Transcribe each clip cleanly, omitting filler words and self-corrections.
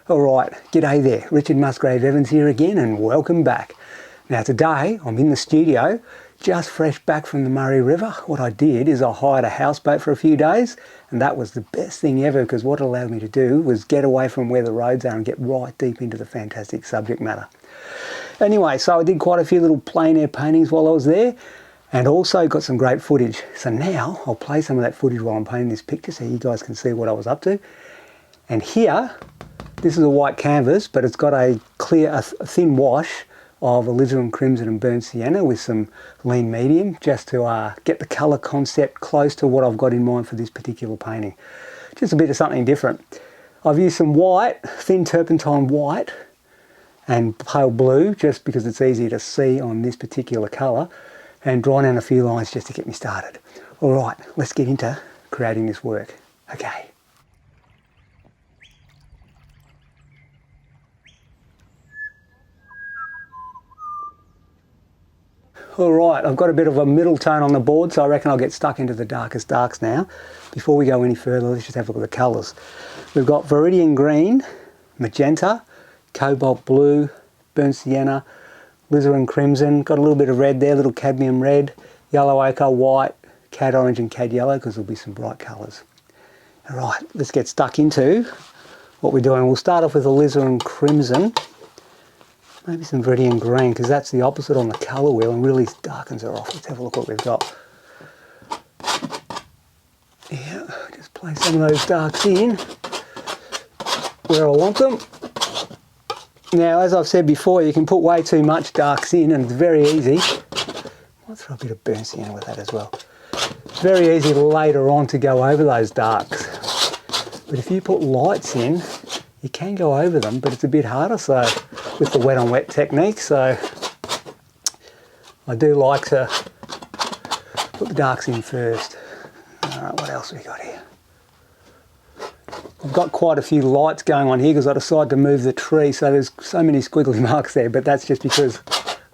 Alright, g'day there, Richard Musgrave-Evans here again and welcome back. Now today I'm in the studio, just fresh back from the Murray River. What I did is I hired a houseboat for a few days and that was the best thing ever because what it allowed me to do was get away from where the roads are and get right deep into the fantastic subject matter. Anyway, so I did quite a few little plein air paintings while I was there and also got some great footage. So now I'll play some of that footage while I'm painting this picture so you guys can see what I was up to. And here, this is a white canvas, but it's got a thin wash of alizarin crimson and burnt sienna with some lean medium, just to get the colour concept close to what I've got in mind for this particular painting. Just a bit of something different. I've used some white, thin turpentine white, and pale blue, just because it's easier to see on this particular colour, and drawn in a few lines just to get me started. Alright, let's get into creating this work. Okay. Alright, I've got a bit of a middle tone on the board, so I reckon I'll get stuck into the darkest darks now. Before we go any further, let's just have a look at the colours. We've got viridian green, magenta, cobalt blue, burnt sienna, alizarin crimson, got a little bit of red there, a little cadmium red, yellow ochre, white, cad orange and cad yellow, because there'll be some bright colours. Alright, let's get stuck into what we're doing. We'll start off with alizarin crimson. Maybe some viridian green, because that's the opposite on the colour wheel and really darkens her off. Let's have a look what we've got. Yeah, just place some of those darks in where I want them. Now, as I've said before, you can put way too much darks in and it's very easy. I might throw a bit of burnt sienna with that as well. It's very easy later on to go over those darks. But if you put lights in, you can go over them, but it's a bit harder so with the wet on wet technique, so I do like to put the darks in first. Alright, what else have we got here? I've got quite a few lights going on here because I decided to move the tree, so there's so many squiggly marks there, but that's just because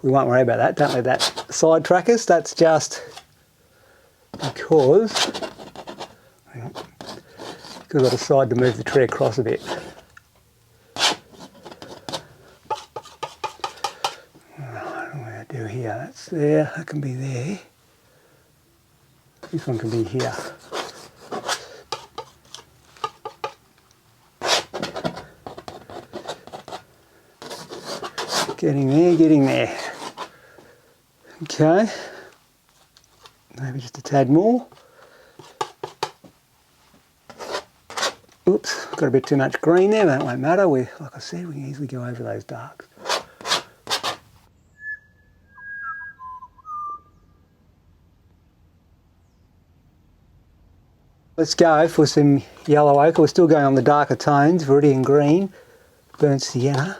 we won't worry about that. Don't let that sidetrack us. That's just because I decided to move the tree across a bit. Do here, that's there, that can be there. This one can be here. Getting there, getting there. Okay, maybe just a tad more. Oops, got a bit too much green there, but that won't matter. Like I said, we can easily go over those darks. Let's go for some yellow ochre. We're still going on the darker tones, viridian green, burnt sienna.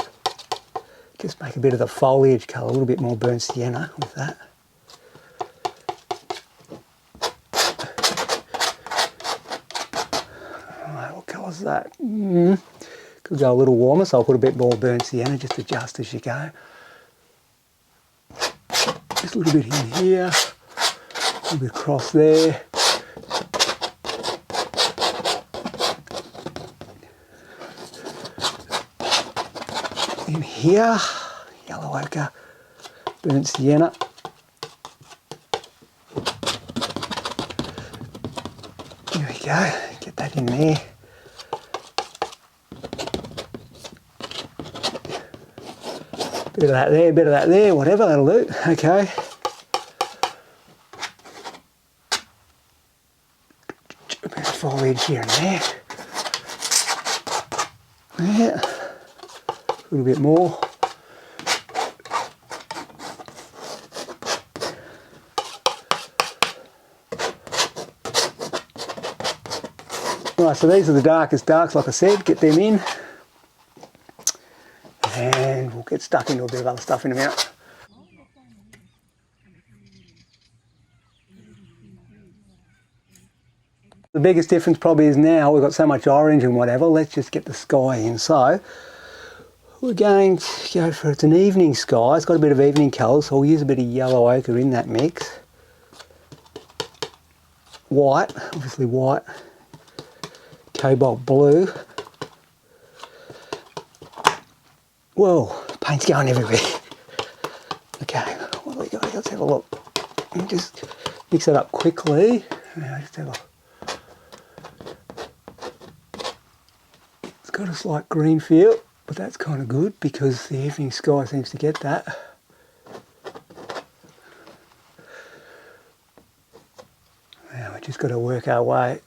Just make a bit of the foliage colour, a little bit more burnt sienna with that. Alright, what colour's that? Could go a little warmer, so I'll put a bit more burnt sienna, just adjust as you go. Just a little bit in here, a little bit across there. In here, yellow ochre, burnt sienna. There we go, get that in there. Bit of that there, bit of that there, whatever, that'll do. Okay. A bit of foliage here and there. Yeah. A little bit more. Right, so these are the darkest darks, like I said, get them in. And we'll get stuck into a bit of other stuff in a minute. The biggest difference probably is now we've got so much orange and whatever, let's just get the sky in. So we're going to go for, it's an evening sky, it's got a bit of evening colours, so we'll use a bit of yellow ochre in that mix. White, obviously white, cobalt blue, Whoa, paint's going everywhere. Okay, what do we got? Let's have a look. Let me just mix it up quickly. Now, just have a... It's got a slight green feel, but that's kind of good because the evening sky seems to get that. Now, we've just got to work our way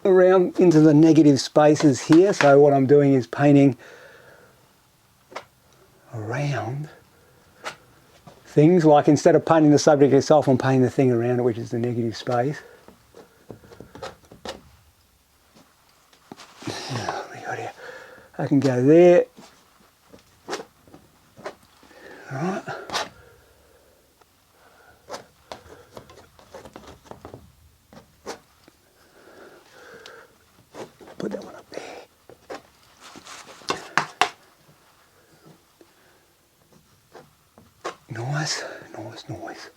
around into the negative spaces here. So what I'm doing is painting around things, like instead of painting the subject itself, I'm painting the thing around it, which is the negative space. Now, we got here. I can go there. All right. Put that one up there. Nice, nice, nice.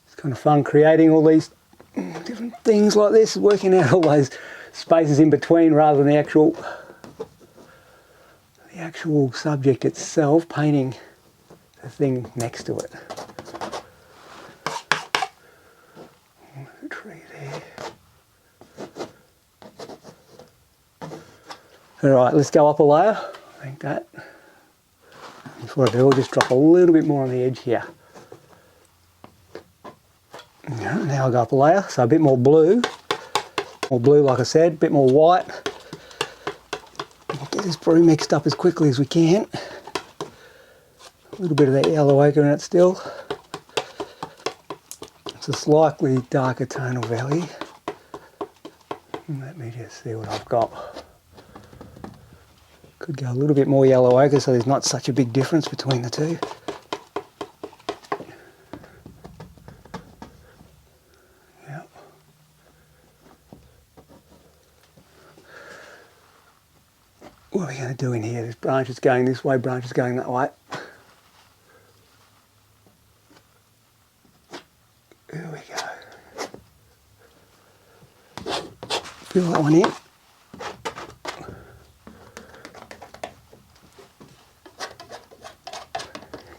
It's kind of fun creating all these different things like this, working out all those spaces in between rather than the actual subject itself, painting the thing next to it. The tree there. All right, let's go up a layer, like that. Before I do, I'll just drop a little bit more on the edge here. Now I'll go up a layer, so a bit more blue. More blue, like I said, a bit more white. We'll get this brew mixed up as quickly as we can. A little bit of that yellow ochre in it still. It's a slightly darker tonal value. Let me just see what I've got. Could go a little bit more yellow ochre so there's not such a big difference between the two. Yep. What are we going to do in here? This branch is going this way, branch is going that way. There we go. Fill that one in.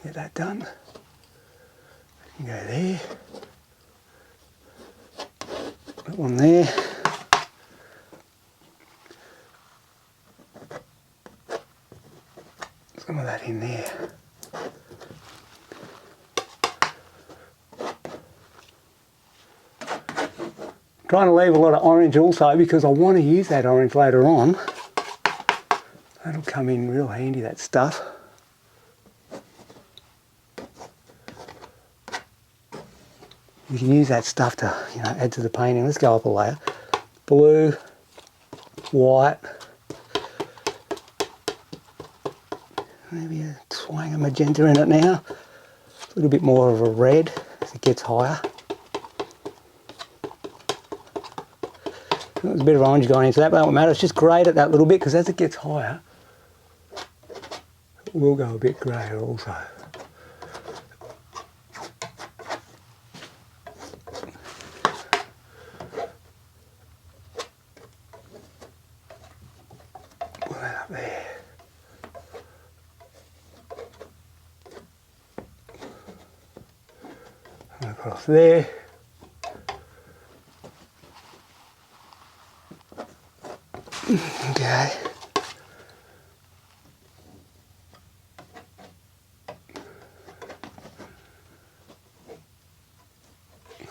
Get that done. Go there. That one there. Some of that in there. Trying to leave a lot of orange also because I want to use that orange later on. That'll come in real handy, that stuff. You can use that stuff to, add to the painting. Let's go up a layer. Blue, white, maybe a twang of magenta in it now. A little bit more of a red as it gets higher. There's a bit of orange going into that, but that won't matter. It's just greyed it that little bit because as it gets higher, it will go a bit greyer also. There. And across there. Okay.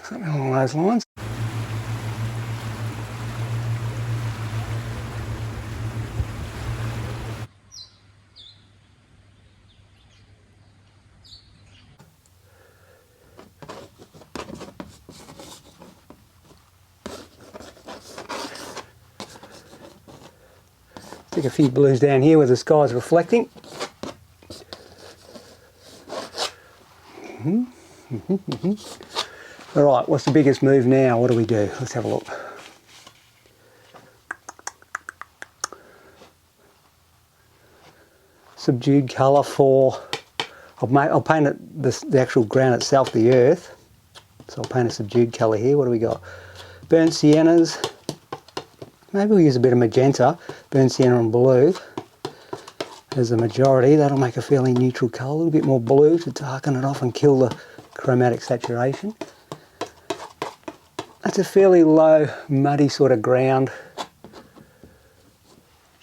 Something along those lines. Stick a few blues down here where the sky's reflecting. All right, what's the biggest move now? What do we do? Let's have a look. Subdued colour for, I'll paint it, the actual ground itself, the earth. So I'll paint a subdued colour here. What do we got? Burnt siennas. Maybe we'll use a bit of magenta, burnt sienna and blue as the majority. That'll make a fairly neutral colour. A little bit more blue to darken it off and kill the chromatic saturation. That's a fairly low, muddy sort of ground.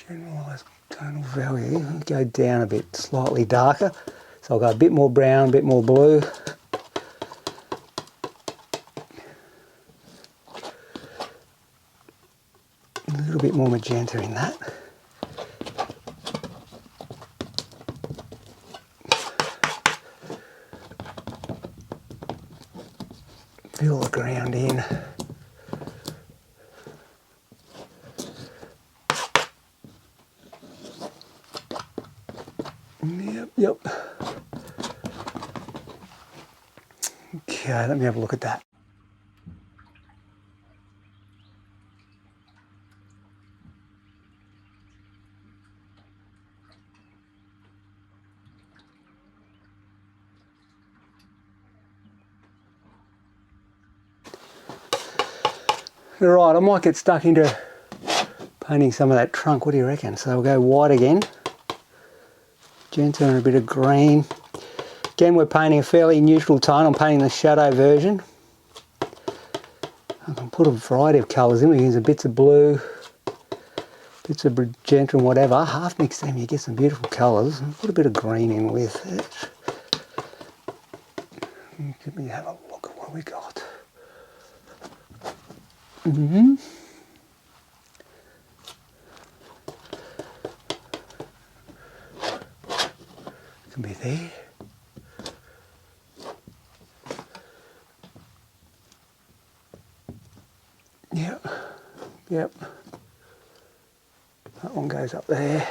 Generalised tonal value. I'll go down a bit, slightly darker. So I'll go a bit more brown, a bit more blue. A little bit more magenta in that. Fill the ground in. Yep. Okay, let me have a look at that. Right, I might get stuck into painting some of that trunk. What do you reckon? So we'll go white again. Magenta and a bit of green. Again, we're painting a fairly neutral tone. I'm painting the shadow version. I can put a variety of colours in. We can use bits of blue, bits of magenta and whatever. Half mix them, you get some beautiful colours. Put a bit of green in with it. Let me have a look at what we got. Can be there. Yep. That one goes up there.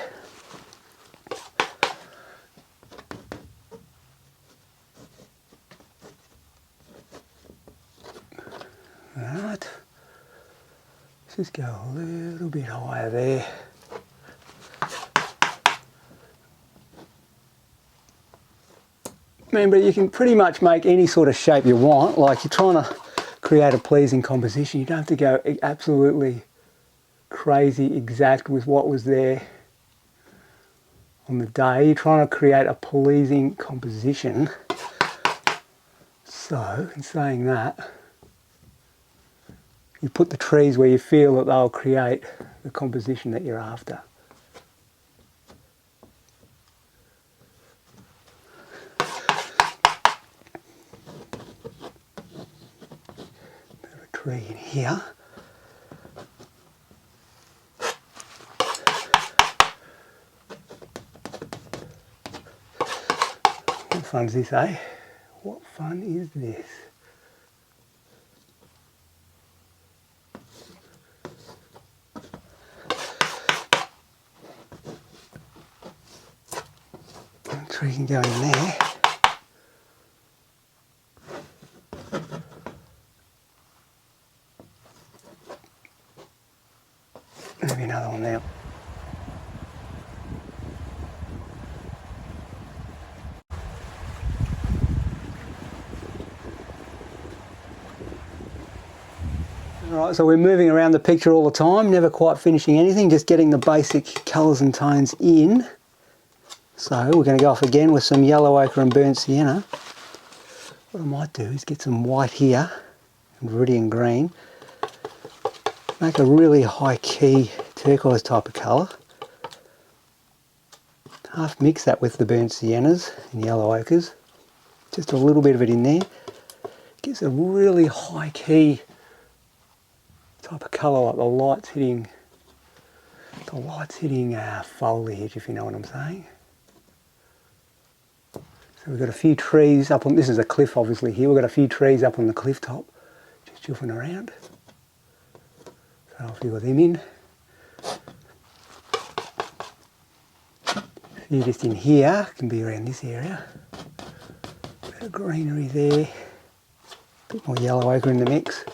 Right. Let's just go a little bit higher there. Remember, you can pretty much make any sort of shape you want. Like, you're trying to create a pleasing composition. You don't have to go absolutely crazy exact with what was there on the day. You're trying to create a pleasing composition. So, in saying that, you put the trees where you feel that they'll create the composition that you're after. Tree in here. What fun's this, eh? What fun is this? The tree can go in there. Maybe another one there. Alright, so we're moving around the picture all the time, never quite finishing anything, just getting the basic colours and tones in. So we're going to go off again with some yellow ochre and burnt sienna. What I might do is get some white here, and viridian green. Make a really high key turquoise type of colour. Half mix that with the burnt siennas and yellow ochres. Just a little bit of it in there. Gives a really high key type of colour, like the light's hitting foliage, if you know what I'm saying. So we've got a few trees up on, this is a cliff obviously here, we've got a few trees up on the cliff top, just chuffing around. So I'll fill them in. A few just in here, can be around this area. Bit of greenery there. A bit more yellow ochre in the mix.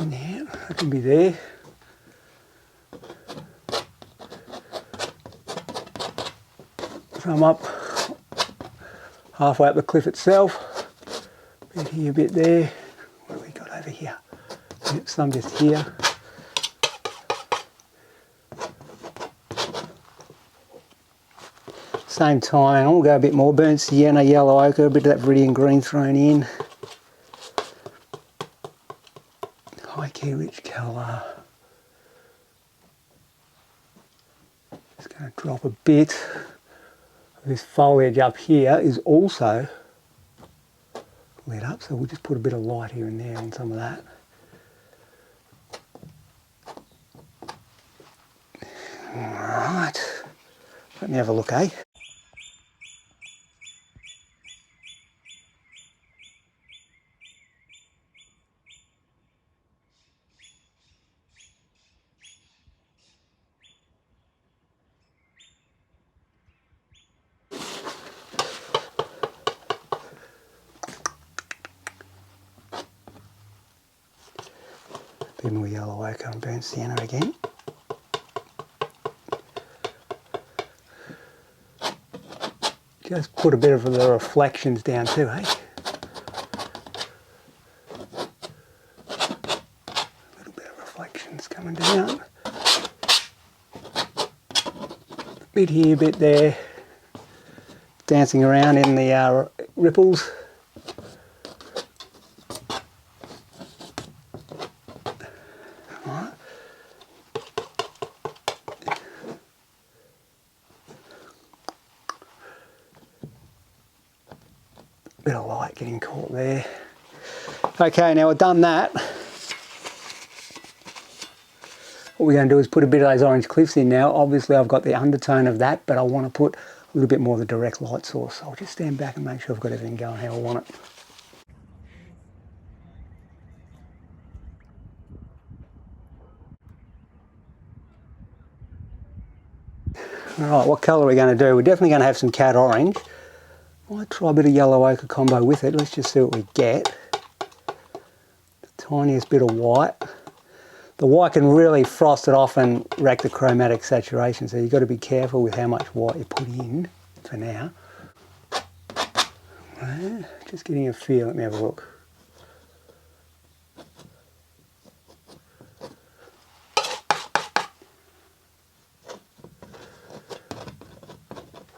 Yeah, that can be there. So I'm up halfway up the cliff itself. Bit here, bit there. over here. Yep, some just here. Same time, I'll go a bit more burnt sienna, yellow ochre, a bit of that viridian green thrown in. High key rich colour. Just going to drop a bit. This foliage up here is also lit up, so we'll just put a bit of light here and there on some of that. Alright, let me have a look, eh? Bit more yellow ochre and burnt sienna again. Just put a bit of the reflections down too, eh? A little bit of reflections coming down. A bit here, a bit there. Dancing around in the ripples. Bit of light getting caught there. Okay, now we've done that. What we're going to do is put a bit of those orange cliffs in now. Obviously I've got the undertone of that, but I want to put a little bit more of the direct light source. So I'll just stand back and make sure I've got everything going how I want it. Alright, what colour are we going to do? We're definitely going to have some cad orange. Might try a bit of yellow ochre combo with it. Let's just see what we get. The tiniest bit of white. The white can really frost it off and wreck the chromatic saturation, so you've got to be careful with how much white you put in for now. Just getting a feel. Let me have a look.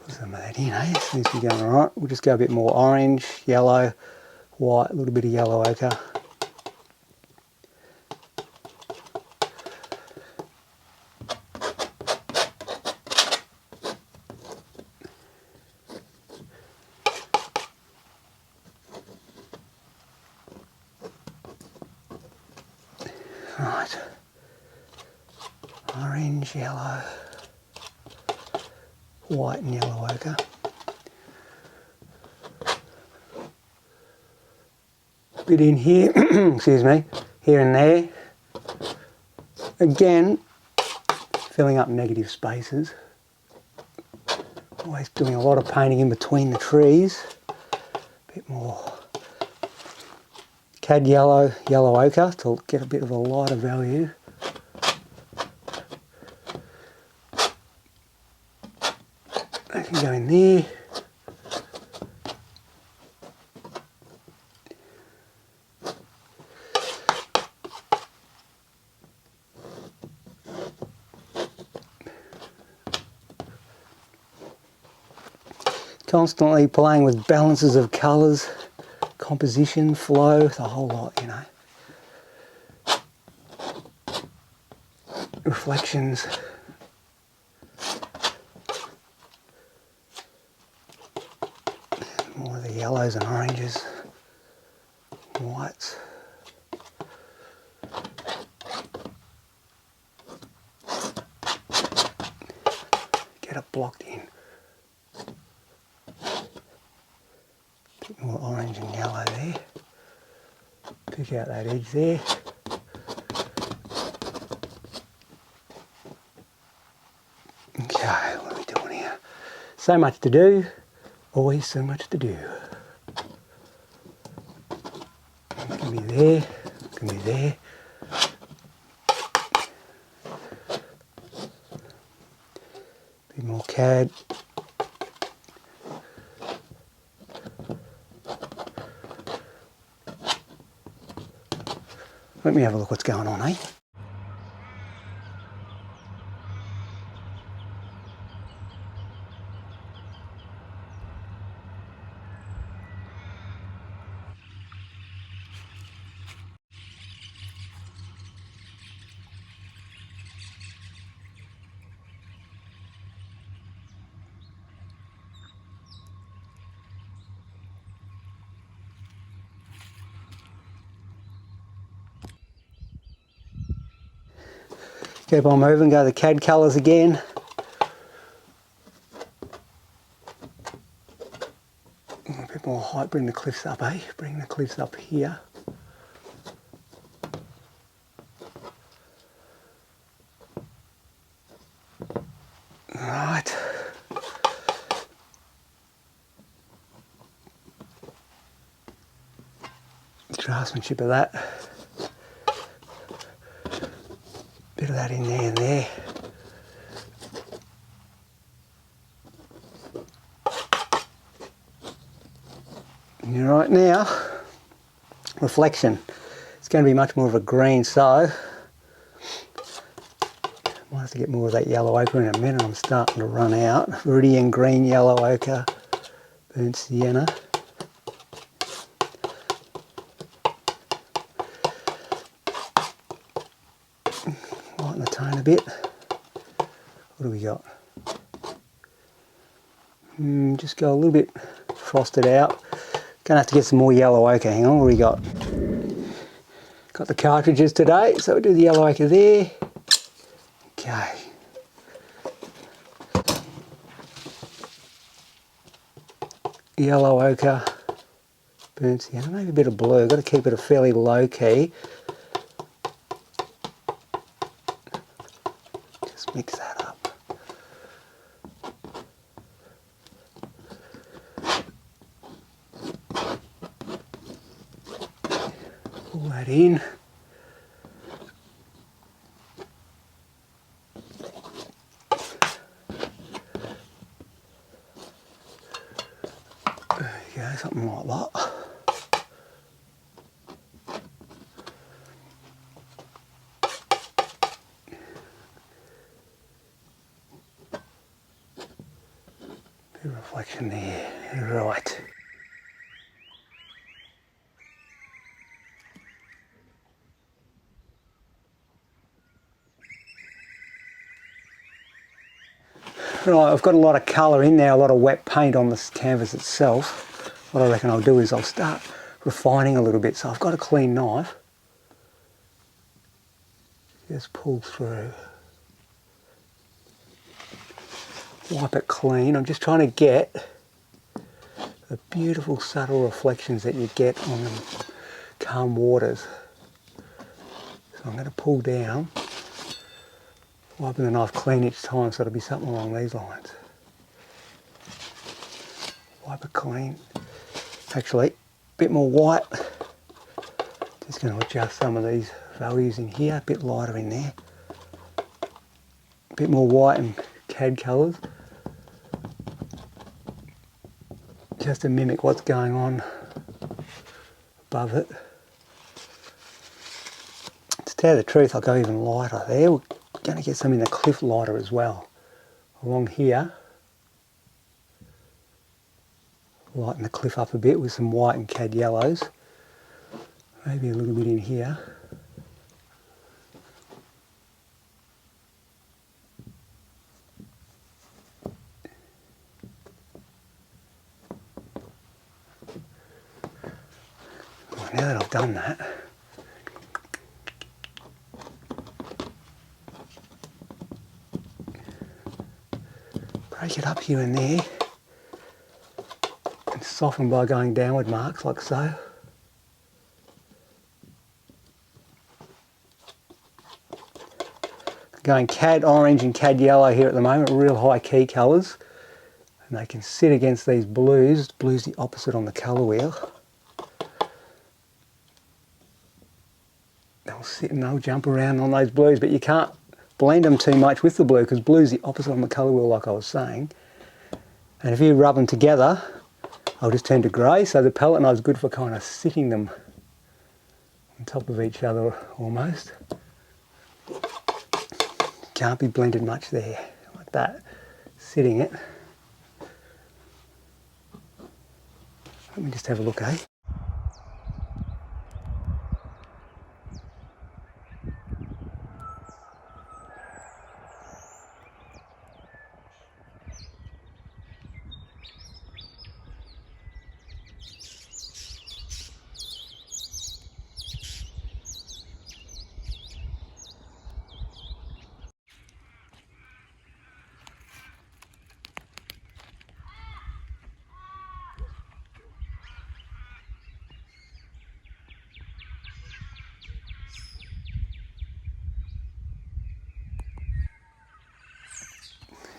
Some of that in, eh? Seems to be going alright. We'll just go a bit more orange, yellow, white, a little bit of yellow ochre. Right. Orange, yellow, white and yellow ochre. Bit in here, excuse me, here and there. Again, filling up negative spaces. Always doing a lot of painting in between the trees. Bit more cad yellow, yellow ochre to get a bit of a lighter value. That can go in there. Constantly playing with balances of colours, composition, flow, the whole lot, you know. Reflections. More of the yellows and oranges, whites. Get it blocked in. Bit more orange and yellow there. Pick out that edge there. Okay, what are we doing here? So much to do, always so much to do. It's going to be there, it's going to be there. Bit more cad. Let me have a look what's going on, eh? Keep on moving, go the cad colours again. A bit more height, bring the cliffs up, eh? Bring the cliffs up here. Right. Craftsmanship of that. Bit of that in there and there. And right now, reflection. It's going to be much more of a green, so might have to get more of that yellow ochre in a minute. I'm starting to run out. Viridian green, yellow ochre, burnt sienna. Lighten the tone a bit. What do we got? Just go a little bit frosted out. Gonna have to get some more yellow ochre. Hang on, what do we got? Got the cartridges today, so we'll do the yellow ochre there. Okay. Yellow ochre, burnt sienna, maybe a bit of blue. Got to keep it a fairly low key. Just mix that up. Pull that in. There you go, something like that. Bit of reflection there, right. Right, I've got a lot of colour in there, a lot of wet paint on this canvas itself. What I reckon I'll do is I'll start refining a little bit. So I've got a clean knife. Just pull through. Wipe it clean. I'm just trying to get the beautiful subtle reflections that you get on the calm waters. So I'm going to pull down. Wiping the knife clean each time, so it'll be something along these lines. Wipe it clean. Actually, a bit more white. Just going to adjust some of these values in here, a bit lighter in there. A bit more white and cad colours. Just to mimic what's going on above it. To tell you the truth, I'll go even lighter there. We're going to get some in the cliff lighter as well. Along here, lighten the cliff up a bit with some white and cad yellows. Maybe a little bit in here. Well, now that I've done that, break it up here and there and soften by going downward marks like so. Going cad orange and cad yellow here at the moment, real high key colours, and they can sit against these blues. Blue's the opposite on the colour wheel. They'll sit and they'll jump around on those blues, but you can't blend them too much with the blue because blue's the opposite on the colour wheel like I was saying. And if you rub them together, they'll just turn to grey, so the palette knife's good for kind of sitting them on top of each other almost. Can't be blended much there, like that, sitting it. Let me just have a look, eh?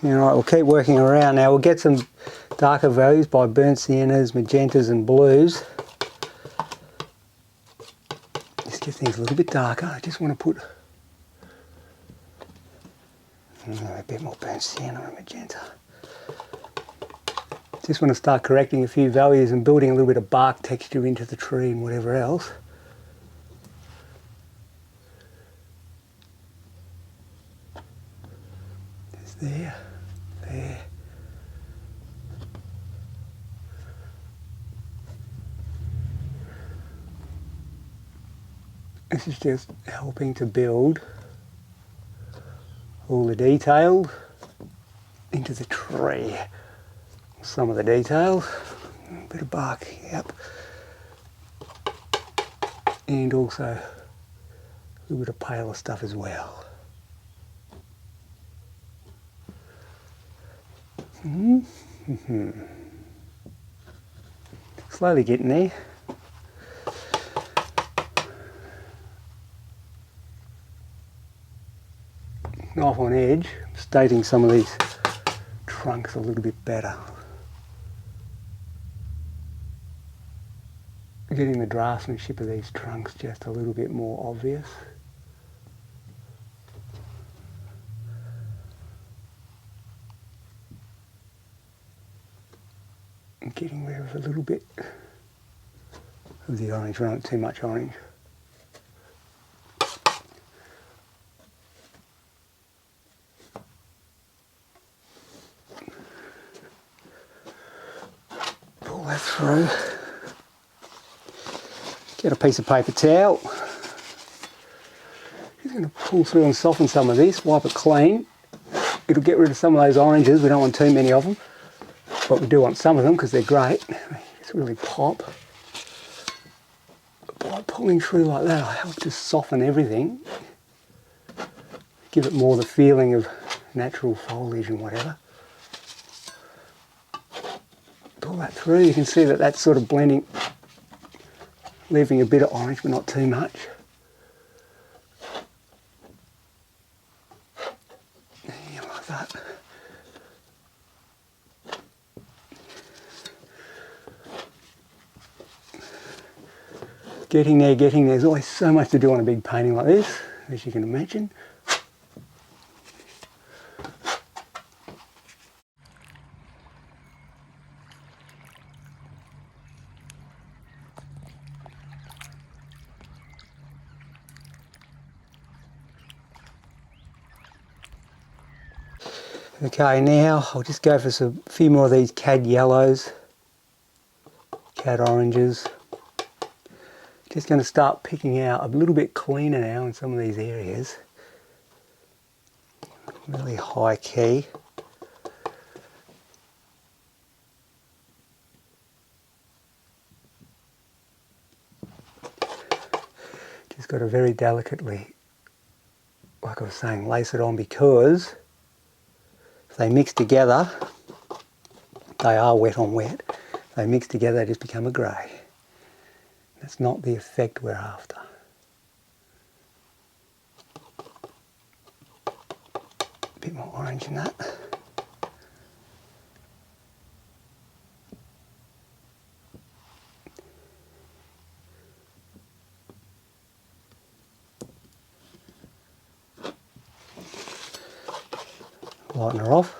Alright, we'll keep working around now. We'll get some darker values by burnt siennas, magentas and blues. Just get things a little bit darker. I just want to put a bit more burnt sienna and magenta. Just want to start correcting a few values and building a little bit of bark texture into the tree and whatever else. Just there. There. This is just helping to build all the detail into the tree. Some of the details, a bit of bark, yep. And also a little bit of paler stuff as well. Slowly getting there. Knife on edge, stating some of these trunks a little bit better. Getting the draftsmanship of these trunks just a little bit more obvious. And getting rid of a little bit of the orange, not too much orange. Pull that through. Get a piece of paper towel. Just going to pull through and soften some of this, wipe it clean. It'll get rid of some of those oranges. We don't want too many of them, but we do want some of them because they're great. They just really pop. By pulling through like that, I help to soften everything. Give it more the feeling of natural foliage and whatever. Pull that through, you can see that that's sort of blending, leaving a bit of orange but not too much. Yeah, like that. Getting there. There's always so much to do on a big painting like this, as you can imagine. Okay, now I'll just go for a few more of these cad yellows, cad oranges. Just going to start picking out a little bit cleaner now in some of these areas. Really high key. Just got to very delicately, like I was saying, lace it on, because if they mix together, they are wet on wet. If they mix together, they just become a grey. That's not the effect we're after. A bit more orange in that. Lighten her off.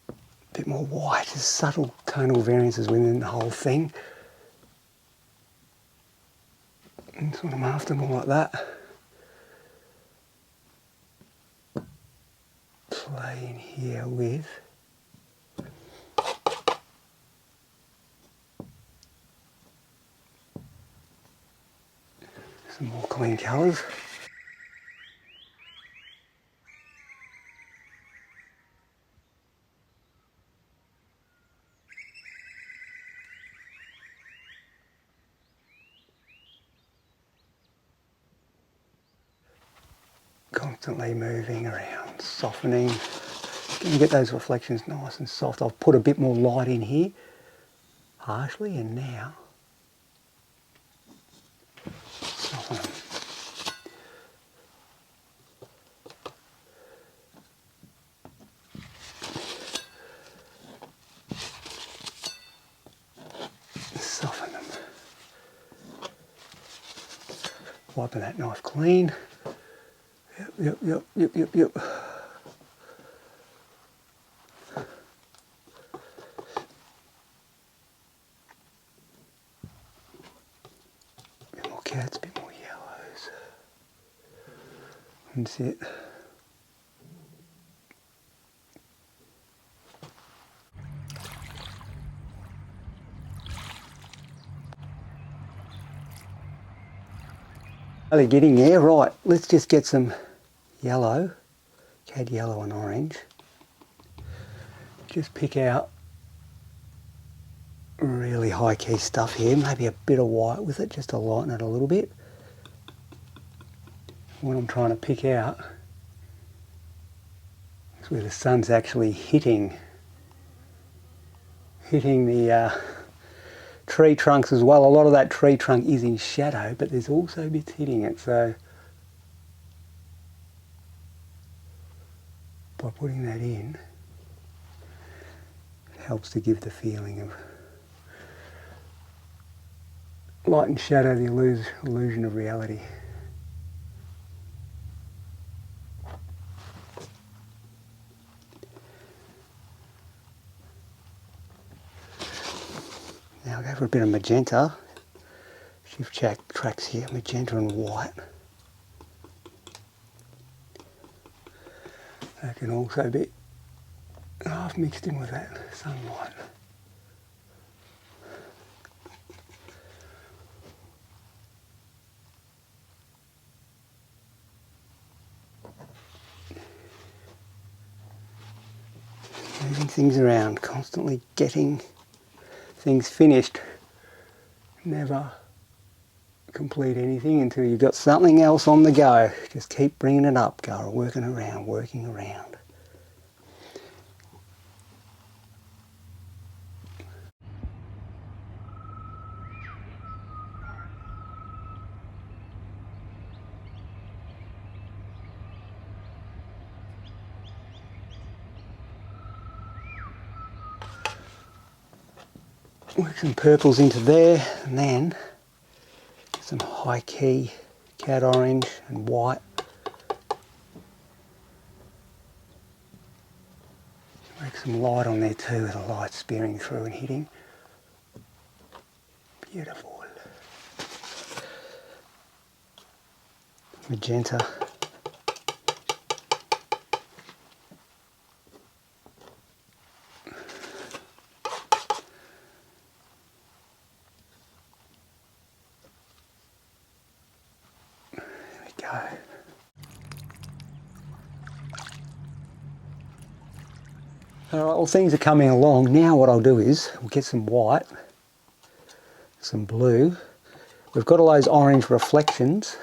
A bit more white, there's subtle tonal variances within the whole thing. And sort of mask them all like that. Play in here with some more clean colours. Constantly moving around, softening. Going to get those reflections nice and soft. I've put a bit more light in here, harshly, and now soften them. Soften them. Wiping that knife clean. Yep. Bit more cats, bit more yellows. That's it. Really getting there. Right, let's just get some yellow, cad yellow and orange. Just pick out really high key stuff here, maybe a bit of white with it just to lighten it a little bit. What I'm trying to pick out is where the sun's actually hitting the tree trunks as well. A lot of that tree trunk is in shadow, but there's also bits hitting it, so by putting that in, it helps to give the feeling of light and shadow, the illusion of reality. Now I'll go for a bit of magenta. Shift tracks here, magenta and white. That can also be half mixed in with that sunlight. Moving things around, constantly getting things finished. Never complete anything until you've got something else on the go. Just keep bringing it up, go working around. Work some purples into there, and then some high key cad orange and white. Make some light on there too, with the light spearing through and hitting. Beautiful. Magenta. Go. Alright, well, things are coming along. Now what I'll do is we'll get some white, some blue. We've got all those orange reflections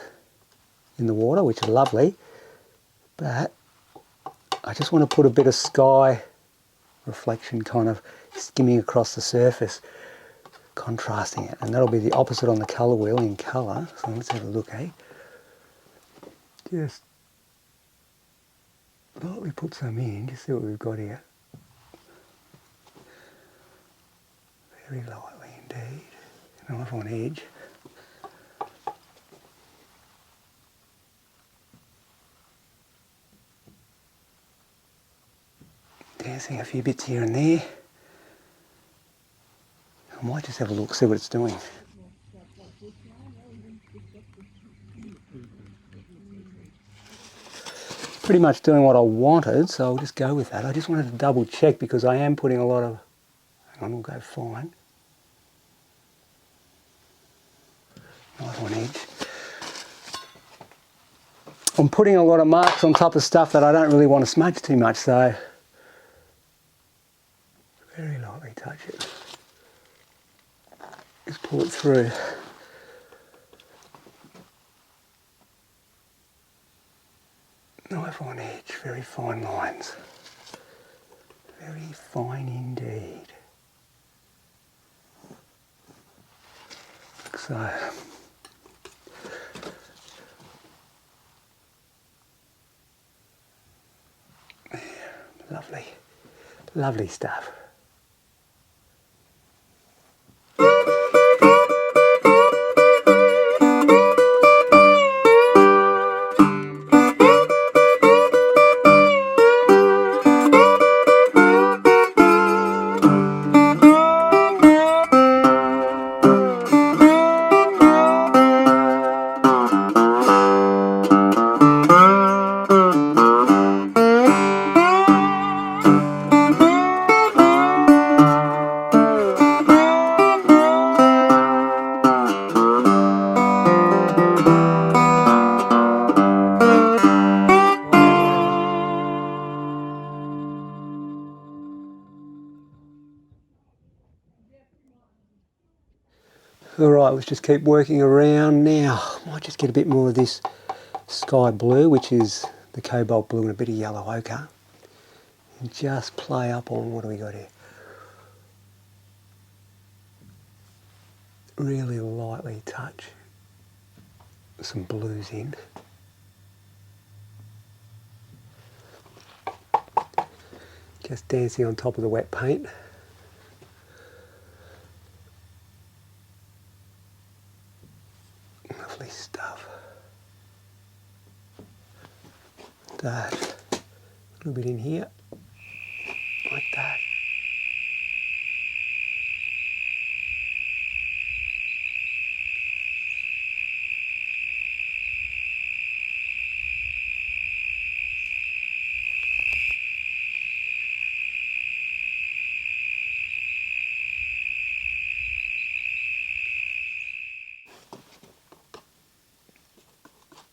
in the water, which are lovely, but I just want to put a bit of sky reflection kind of skimming across the surface, contrasting it, and that'll be the opposite on the colour wheel in colour. So let's have a look, eh? Just lightly put some in, just see what we've got here. Very lightly indeed. Knife on edge. Dancing a few bits here and there. I might just have a look, see what it's doing. Pretty much doing what I wanted, so I'll just go with that. I just wanted to double check because I am putting a lot of... Hang on, we'll go fine. Nice on edge. I'm putting a lot of marks on top of stuff that I don't really want to smudge too much, so very lightly touch it. Just pull it through. Knife on edge, very fine lines. Very fine indeed. Like so. Yeah, lovely, lovely stuff. Alright, let's just keep working around now. Might just get a bit more of this sky blue, which is the cobalt blue and a bit of yellow ochre. And just play up on, what do we got here? Really lightly touch some blues in. Just dancing on top of the wet paint. Lovely stuff. That. A little bit in here. Like that.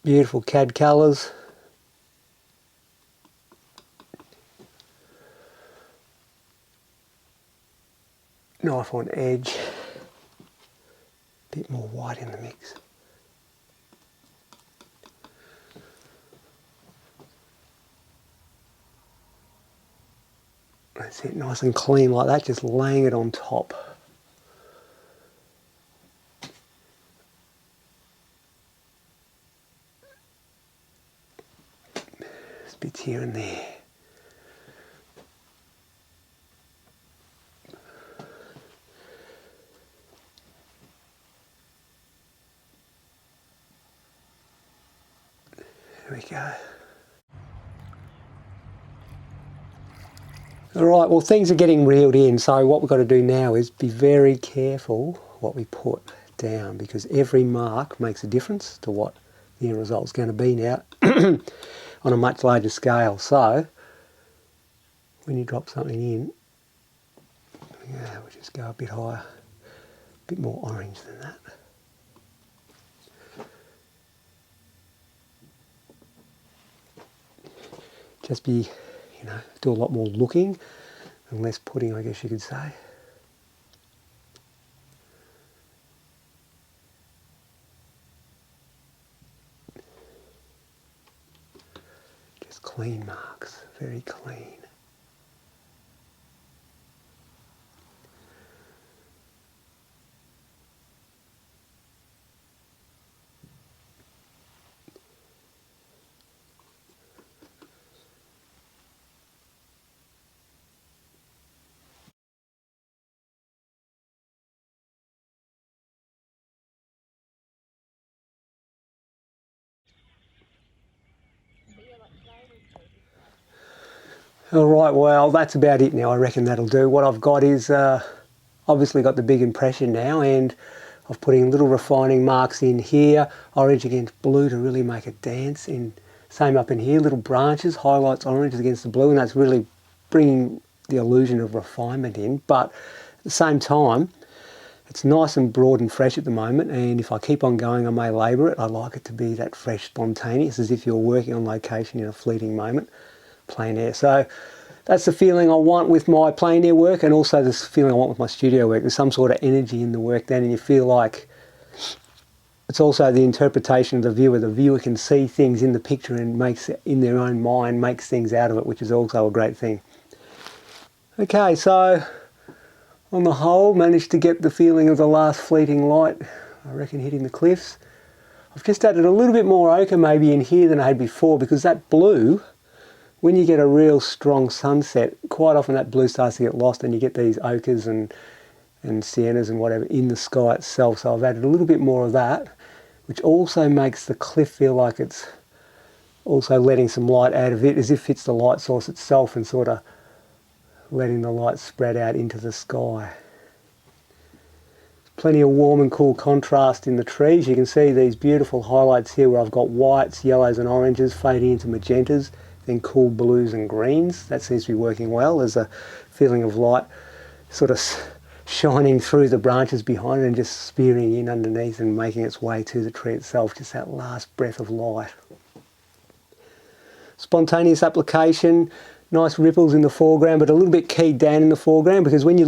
Beautiful cad colours. Knife on edge. Bit more white in the mix. That's it, nice and clean like that, just laying it on top. Just bits here and there. There we go. Alright, well things are getting reeled in, so what we've got to do now is be very careful what we put down, because every mark makes a difference to what the end result's going to be now on a much larger scale. So when you drop something in, yeah, we'll just go a bit higher, a bit more orange than that. Just be, you know, do a lot more looking and less putting, I guess you could say. Just clean marks, very clean. Alright, well that's about it now. I reckon that'll do. What I've got is obviously got the big impression now, and of putting little refining marks in here, orange against blue to really make it dance. Same up in here, little branches, highlights oranges against the blue, and that's really bringing the illusion of refinement in. But at the same time, it's nice and broad and fresh at the moment, and if I keep on going I may labour it. I like it to be that fresh, spontaneous, as if you're working on location in a fleeting moment, plein air. So that's the feeling I want with my plein air work, and also this feeling I want with my studio work. There's some sort of energy in the work then, and you feel like it's also the interpretation of the viewer. The viewer can see things in the picture and makes it in their own mind, makes things out of it, which is also a great thing. Okay, so on the whole, managed to get the feeling of the last fleeting light, I reckon, hitting the cliffs. I've just added a little bit more ochre maybe in here than I had before, because that blue, when you get a real strong sunset, quite often that blue starts to get lost and you get these ochres and siennas and whatever in the sky itself. So I've added a little bit more of that, which also makes the cliff feel like it's also letting some light out of it, as if it's the light source itself and sort of letting the light spread out into the sky. Plenty of warm and cool contrast in the trees. You can see these beautiful highlights here where I've got whites, yellows and oranges fading into magentas, then cool blues and greens. That seems to be working well. There's a feeling of light sort of shining through the branches behind it and just spearing in underneath and making its way to the tree itself, just that last breath of light. Spontaneous application. Nice ripples in the foreground, but a little bit keyed down in the foreground, because when you're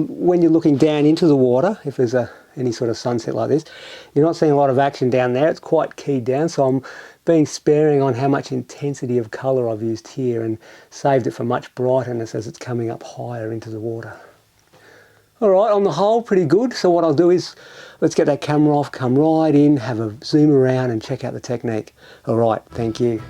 looking down into the water, if there's any sort of sunset like this, you're not seeing a lot of action down there. It's quite keyed down, so I'm being sparing on how much intensity of colour I've used here and saved it for much brightness as it's coming up higher into the water. Alright, on the whole, pretty good. So what I'll do is, let's get that camera off, come right in, have a zoom around and check out the technique. Alright, thank you.